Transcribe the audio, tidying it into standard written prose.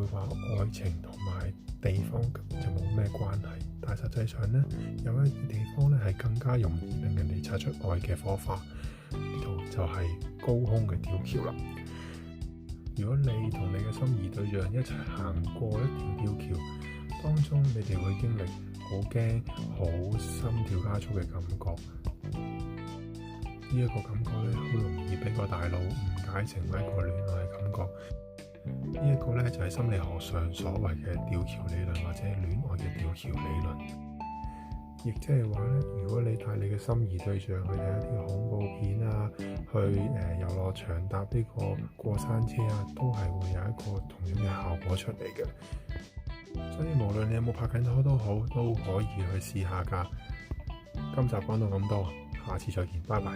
會話愛情同埋地方就冇咩關係，但係實際上呢，有一啲地方呢係更加容易令人哋擦出愛嘅火花。呢度就係高空嘅吊橋啦。如果你同你嘅心儀對象一齊行過一條吊橋，當中你哋會經歷好驚、好心跳加速嘅感覺。呢一個感覺呢，好容易俾個大腦誤解成為一個戀愛感覺。呢一個呢，就係心理學上所謂嘅吊橋理論，或者戀愛嘅吊橋理論。亦即係話呢，如果你帶你嘅心儀對象去睇一啲恐怖片啊，去遊樂場搭呢個過山車啊，都係會有一個同樣嘅效果出嚟嘅。所以無論你有冇拍緊拖都好，都可以去試下㗎。今集講到咁多，下次再見，拜拜。